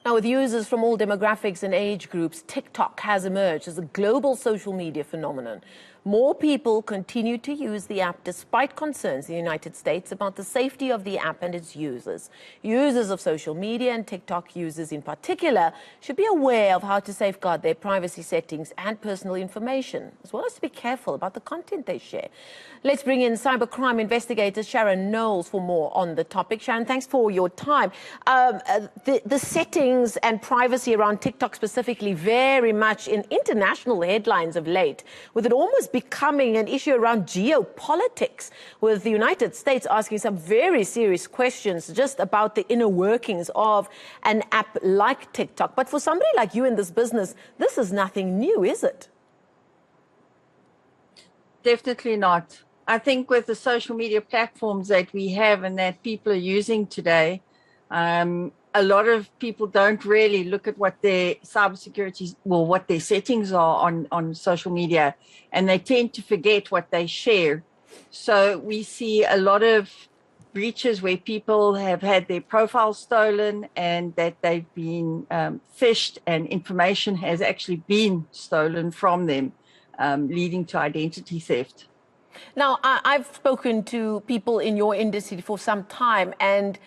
Now, with users from all demographics and age groups, TikTok has emerged as a global social media phenomenon. More people continue to use the app despite concerns in the United States about the safety of the app and its users. Users of social media and TikTok users in particular should be aware of how to safeguard their privacy settings and personal information, as well as to be careful about the content they share. Let's bring in cybercrime investigator Sharon Knowles for more on the topic. Sharon, thanks for your time. The settings and privacy around TikTok specifically very much in international headlines of late, with it almost becoming an issue around geopolitics, with the United States asking some very serious questions just about the inner workings of an app like TikTok. But for somebody like you in this business, this is nothing new, is it? Definitely not. I think with the social media platforms that we have and that people are using today, a lot of people don't really look at what their cybersecurity, well, what their settings are on social media, and they tend to forget what they share. So we see a lot of breaches where people have had their profiles stolen and that they've been phished and information has actually been stolen from them, leading to identity theft. Now, I've spoken to people in your industry for some time, and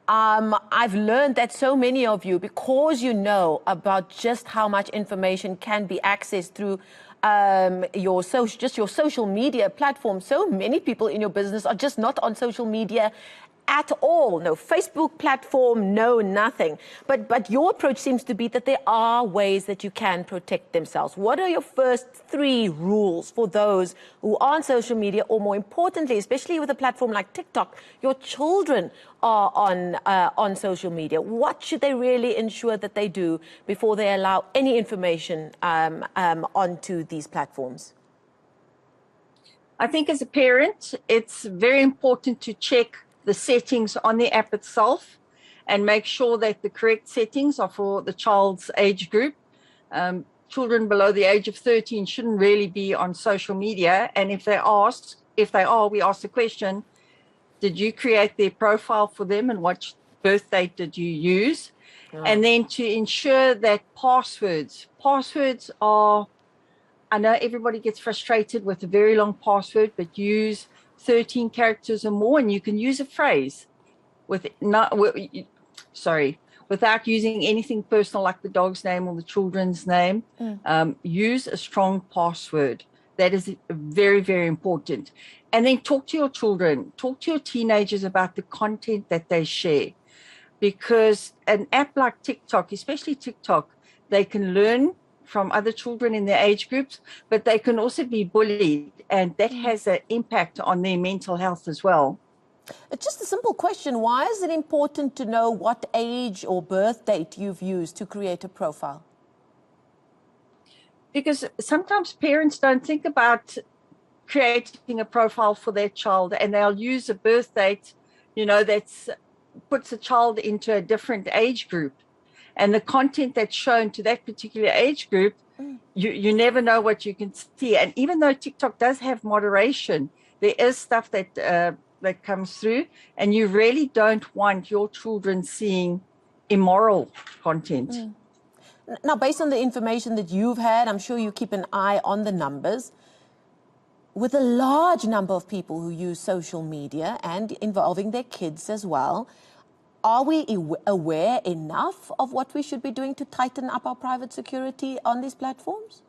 I've learned that so many of you, because you know about just how much information can be accessed through your social media platform, so many people in your business are just not on social media at all. No Facebook platform, no nothing. But your approach seems to be that there are ways that you can protect themselves. What are your first 3 rules for those who are on social media, or more importantly, especially with a platform like TikTok, your children are on social media? What should they really ensure that they do before they allow any information onto these platforms? I think as a parent, it's very important to check the settings on the app itself and make sure that the correct settings are for the child's age group. Children below the age of 13 shouldn't really be on social media. And if they are, we ask the question, did you create their profile for them and what birth date did you use? Oh. And then to ensure that passwords are, I know everybody gets frustrated with a very long password, but use 13 characters or more, and you can use a phrase without using anything personal like the dog's name or the children's name. Use a strong password. That is very, very important. And then talk to your children, talk to your teenagers about the content that they share. Because an app like TikTok, especially TikTok, they can learn from other children in their age groups, but they can also be bullied, and that has an impact on their mental health as well. It's just a simple question. Why is it important to know what age or birth date you've used to create a profile? Because sometimes parents don't think about creating a profile for their child, and they'll use a birth date, that puts a child into a different age group. And the content that's shown to that particular age group, you never know what you can see. And even though TikTok does have moderation, there is stuff that comes through, and you really don't want your children seeing immoral content. Now, based on the information that you've had, I'm sure you keep an eye on the numbers. With a large number of people who use social media and involving their kids as well, are we aware enough of what we should be doing to tighten up our private security on these platforms?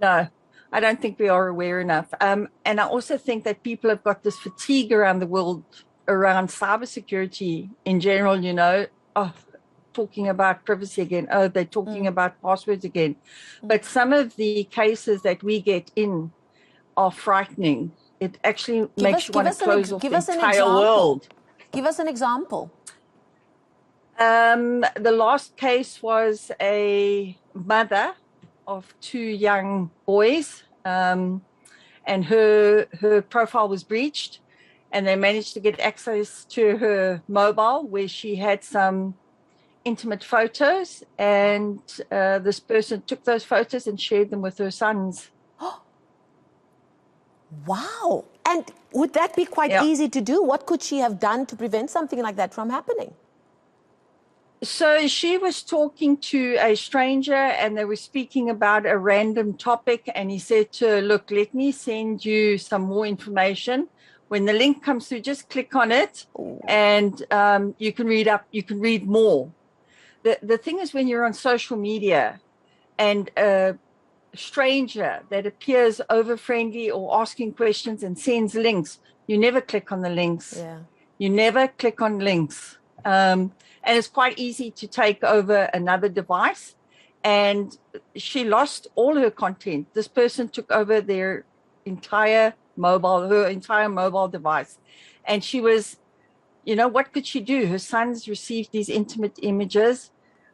No, I don't think we are aware enough. And I also think that people have got this fatigue around the world around cybersecurity in general, talking about privacy again. Oh, they're talking about passwords again. But some of the cases that we get in are frightening. It actually makes you want to close off the entire world. Give us an example. The last case was a mother of 2 young boys, and her profile was breached, and they managed to get access to her mobile where she had some intimate photos, and this person took those photos and shared them with her sons. Wow. And would that be quite easy to do? What could she have done to prevent something like that from happening? So she was talking to a stranger and they were speaking about a random topic. And he said to her, look, let me send you some more information. When the link comes through, just click on it and you can read up, you can read more. The thing is, when you're on social media and a stranger that appears over friendly or asking questions and sends links, you never click on the links. Yeah. You never click on links. And it's quite easy to take over another device. And she lost all her content. This person took over her entire mobile device. And she was, what could she do? Her sons received these intimate images.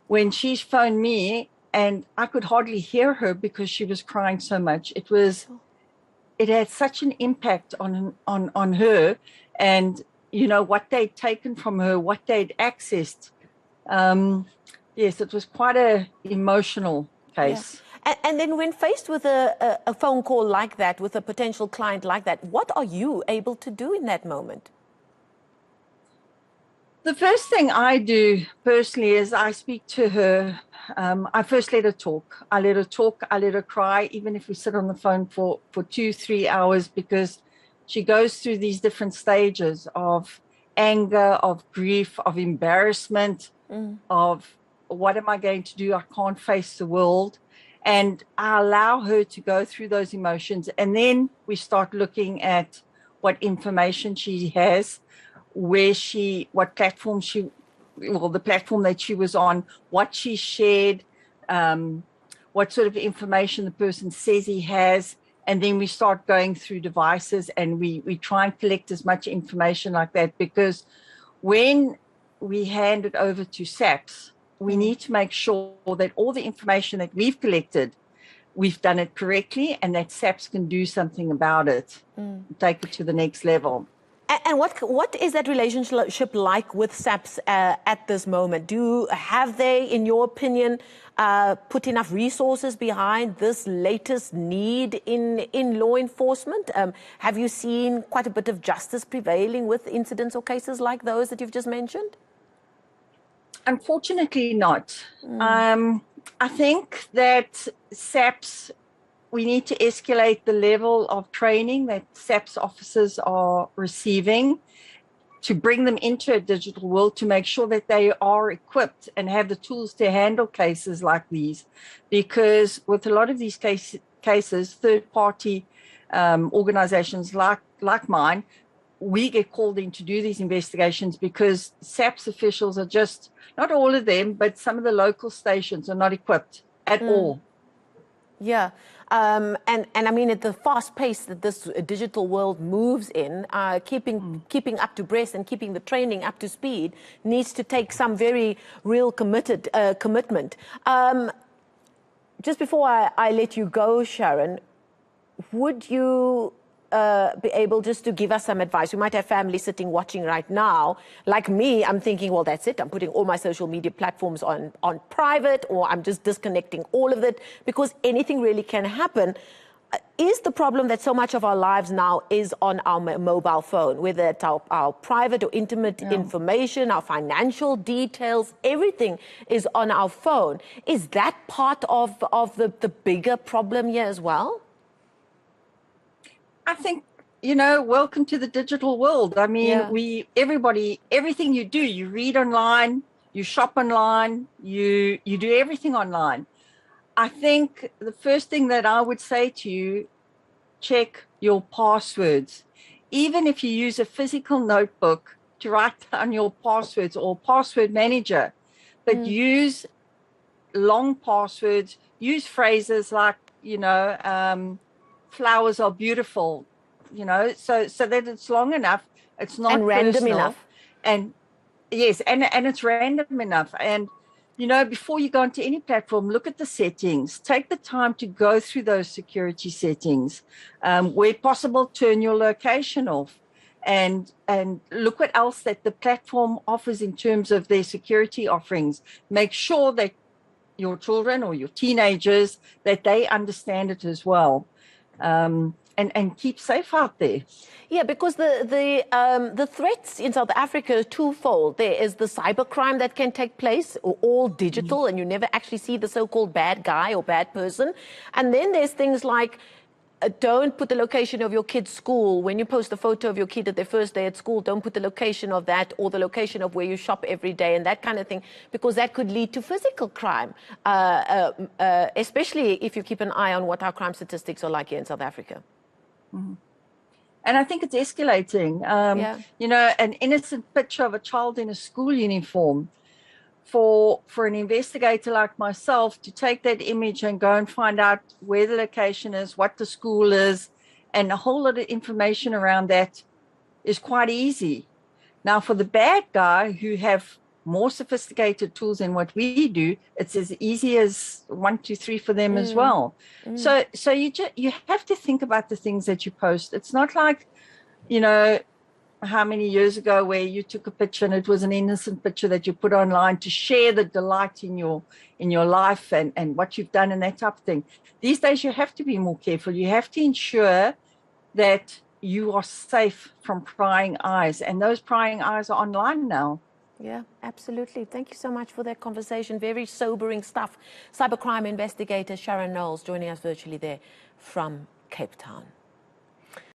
When she phoned me, and I could hardly hear her because she was crying so much. It had such an impact on her, and what they'd taken from her, what they'd accessed. Yes, it was quite a emotional case. Yeah. And then when faced with a phone call like that, with a potential client like that, what are you able to do in that moment? The first thing I do personally is I speak to her. I first let her talk. I let her talk. I let her cry, even if we sit on the phone for 2-3 hours, because she goes through these different stages of anger, of grief, of embarrassment, of what am I going to do? I can't face the world. And I allow her to go through those emotions. And then we start looking at what information she has, what platform the platform that she was on, what she shared, what sort of information the person says he has. And then we start going through devices and we try and collect as much information like that, because when we hand it over to SAPS, we need to make sure that all the information that we've collected, we've done it correctly, and that SAPS can do something about it, take it to the next level. And what is that relationship like with SAPS at this moment? Have they, in your opinion, put enough resources behind this latest need in law enforcement? Have you seen quite a bit of justice prevailing with incidents or cases like those that you've just mentioned? Unfortunately not. I think that SAPS, we need to escalate the level of training that SAPS officers are receiving to bring them into a digital world, to make sure that they are equipped and have the tools to handle cases like these. Because with a lot of these cases, third-party organizations like mine, we get called in to do these investigations because SAPS officials are just, not all of them, but some of the local stations are not equipped at all. Yeah. And I mean, at the fast pace that this digital world moves in, keeping up to breast and keeping the training up to speed needs to take some very real commitment. Just before I let you go, Sharon, would you be able just to give us some advice? We might have family sitting watching right now. Like me, I'm thinking, well, that's it. I'm putting all my social media platforms on private, or I'm just disconnecting all of it because anything really can happen. Is the problem that so much of our lives now is on our mobile phone, whether it's our private or intimate information, our financial details, everything is on our phone. Is that part of the bigger problem here as well? I think, welcome to the digital world. I mean, everything you do, you read online, you shop online, you do everything online. I think the first thing that I would say to you, check your passwords. Even if you use a physical notebook to write down your passwords or password manager, but use long passwords, use phrases like, flowers are beautiful, so that it's long enough, it's not and random personal, enough. and yes, and it's random enough. And before you go onto any platform, look at the settings. Take the time to go through those security settings. Where possible, turn your location off, and look what else that the platform offers in terms of their security offerings. Make sure that your children or your teenagers, that they understand it as well. And and keep safe out there. Yeah, because the threats in South Africa are twofold. There is the cybercrime that can take place, or all digital, and you never actually see the so-called bad guy or bad person. And then there's things like, don't put the location of your kid's school. When you post a photo of your kid at their first day at school, don't put the location of that or the location of where you shop every day and that kind of thing, because that could lead to physical crime, especially if you keep an eye on what our crime statistics are like here in South Africa. Mm-hmm. And I think it's escalating. You know, an innocent picture of a child in a school uniform, for an investigator like myself to take that image and go and find out where the location is, what the school is, and a whole lot of information around that is quite easy. Now, for the bad guy who have more sophisticated tools than what we do, it's as easy as 1, 2, 3 for them as well. So you have to think about the things that you post. It's not like, you know, how many years ago where you took a picture and it was an innocent picture that you put online to share the delight in your life and what you've done and that type of thing. These days you have to be more careful. You have to ensure that you are safe from prying eyes, and those prying eyes are online now. Yeah, absolutely. Thank you so much for that conversation. Very sobering stuff. Cybercrime investigator Sharon Knowles joining us virtually there from Cape Town.